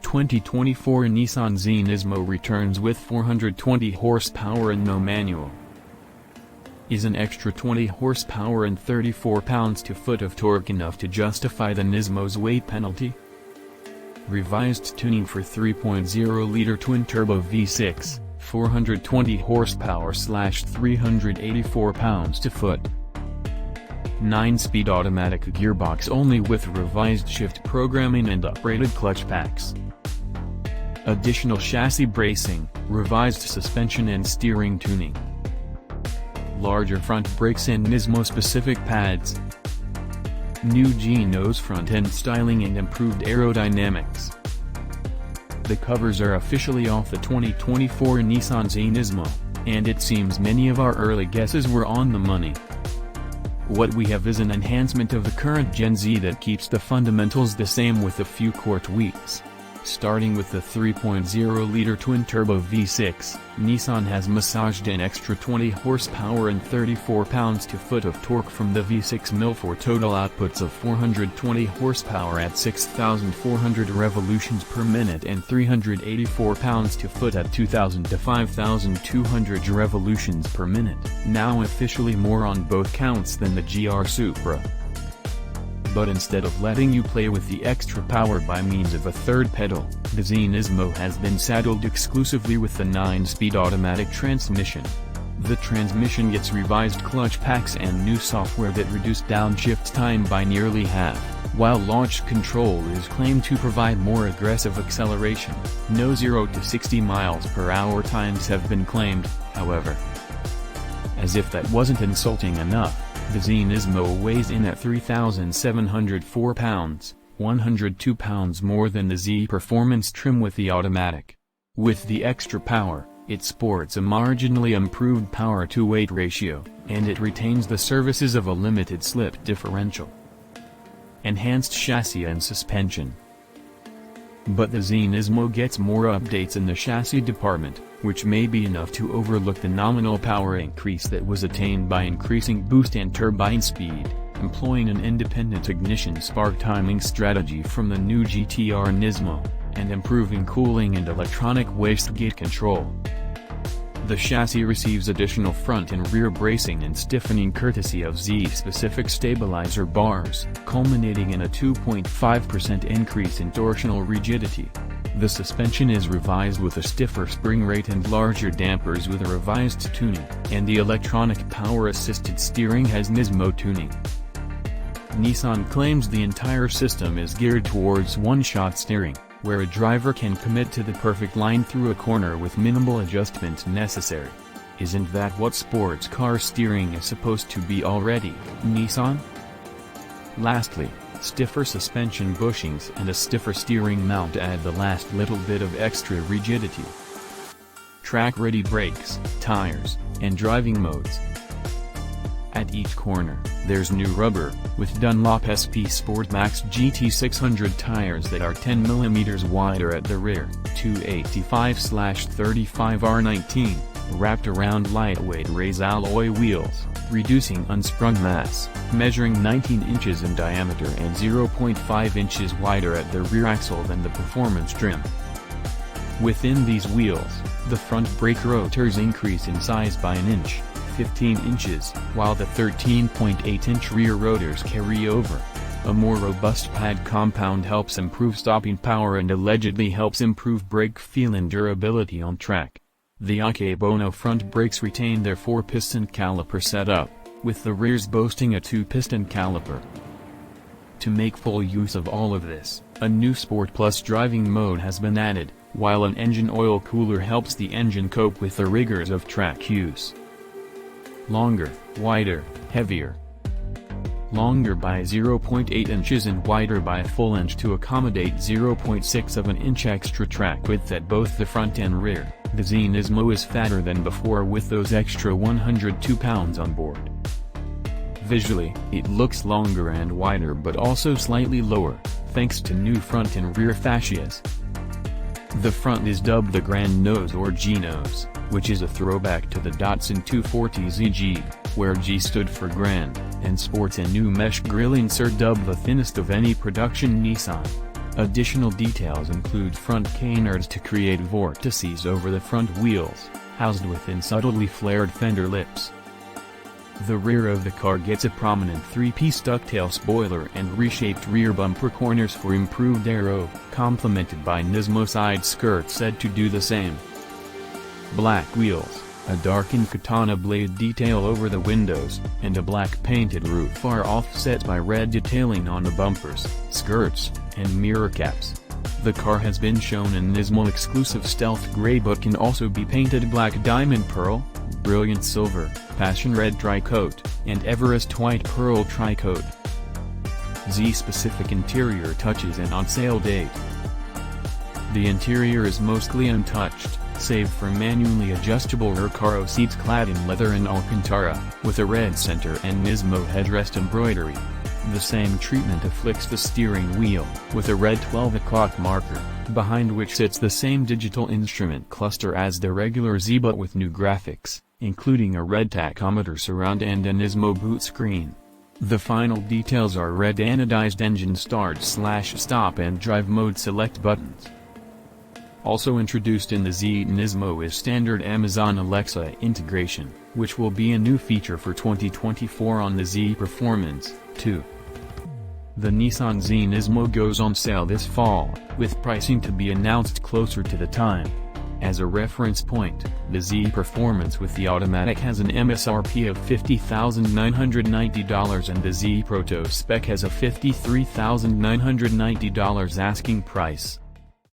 2024 Nissan Z Nismo returns with 420 horsepower and no manual. Is an extra 20 horsepower and 34 pounds-to-foot of torque enough to justify the Nismo's weight penalty? Revised tuning for 3.0-liter twin-turbo V6, 420 horsepower/384 pounds-to-foot. 9-speed automatic gearbox only with revised shift programming and upgraded clutch packs. Additional chassis bracing, revised suspension and steering tuning. Larger front brakes and Nismo-specific pads. New G-nose front-end styling and improved aerodynamics. The covers are officially off the 2024 Nissan Z Nismo, and it seems many of our early guesses were on the money. What we have is an enhancement of the current Gen Z that keeps the fundamentals the same with a few core tweaks. Starting with the 3.0-liter twin-turbo V6, Nissan has massaged an extra 20 horsepower and 34 pounds-to-foot of torque from the V6 mill for total outputs of 420 horsepower at 6,400 revolutions per minute and 384 pounds-to-foot at 2,000 to 5,200 revolutions per minute, now officially more on both counts than the GR Supra. But instead of letting you play with the extra power by means of a third pedal, the Z Nismo has been saddled exclusively with the 9-speed automatic transmission. The transmission gets revised clutch packs and new software that reduce downshift time by nearly half, while launch control is claimed to provide more aggressive acceleration. No 0 to 60 miles per hour times have been claimed, however. As if that wasn't insulting enough, the Z Nismo weighs in at 3,704 pounds, 102 pounds more than the Z Performance trim with the automatic. With the extra power, it sports a marginally improved power-to-weight ratio, and it retains the services of a limited slip differential. Enhanced chassis and suspension. But the Z Nismo gets more updates in the chassis department, which may be enough to overlook the nominal power increase that was attained by increasing boost and turbine speed, employing an independent ignition spark timing strategy from the new GR Nismo, and improving cooling and electronic wastegate control. The chassis receives additional front and rear bracing and stiffening courtesy of Z-specific stabilizer bars, culminating in a 2.5% increase in torsional rigidity. The suspension is revised with a stiffer spring rate and larger dampers with a revised tuning, and the electronic power-assisted steering has Nismo tuning. Nissan claims the entire system is geared towards one-shot steering, where a driver can commit to the perfect line through a corner with minimal adjustment necessary. Isn't that what sports car steering is supposed to be already, Nissan? Lastly, stiffer suspension bushings and a stiffer steering mount add the last little bit of extra rigidity. Track-ready brakes, tires, and driving modes. At each corner, there's new rubber, with Dunlop SP Sport Max GT 600 tires that are 10 mm wider at the rear, 285/35 R19, wrapped around lightweight race alloy wheels, reducing unsprung mass, measuring 19 inches in diameter and 0.5 inches wider at the rear axle than the performance trim. Within these wheels, the front brake rotors increase in size by an inch, 15 inches, while the 13.8-inch rear rotors carry over. A more robust pad compound helps improve stopping power and allegedly helps improve brake feel and durability on track. The Akebono front brakes retain their 4-piston caliper setup, with the rears boasting a 2-piston caliper. To make full use of all of this, a new Sport Plus driving mode has been added, while an engine oil cooler helps the engine cope with the rigors of track use. Longer, wider, heavier. Longer by 0.8 inches and wider by a full inch to accommodate 0.6 of an inch extra track width at both the front and rear. The Z Nismo is fatter than before with those extra 102 pounds on board. Visually, it looks longer and wider but also slightly lower, thanks to new front and rear fascias. The front is dubbed the Grand Nose or G-nose, which is a throwback to the Datsun 240ZG, where G stood for Grand, and sports a new mesh grille insert dubbed the thinnest of any production Nissan. Additional details include front canards to create vortices over the front wheels, housed within subtly flared fender lips. The rear of the car gets a prominent 3-piece ducktail spoiler and reshaped rear bumper corners for improved aero, complemented by Nismo side skirts said to do the same. Black wheels, a darkened katana blade detail over the windows, and a black painted roof are offset by red detailing on the bumpers, skirts, and mirror caps. The car has been shown in Nismo exclusive stealth gray but can also be painted black diamond pearl, brilliant silver, passion red tri-coat, and Everest white pearl tri-coat. Z-specific interior touches and on-sale date. The interior is mostly untouched, save for manually adjustable Recaro seats clad in leather and Alcantara, with a red center and Nismo headrest embroidery. The same treatment afflicts the steering wheel, with a red 12 o'clock marker, behind which sits the same digital instrument cluster as the regular Z but with new graphics, including a red tachometer surround and a Nismo boot screen. The final details are red anodized engine start/stop and drive mode select buttons. Also introduced in the Z Nismo is standard Amazon Alexa integration, which will be a new feature for 2024 on the Z Performance, too. The Nissan Z Nismo goes on sale this fall, with pricing to be announced closer to the time. As a reference point, the Z Performance with the automatic has an MSRP of $50,990 and the Z Proto spec has a $53,990 asking price.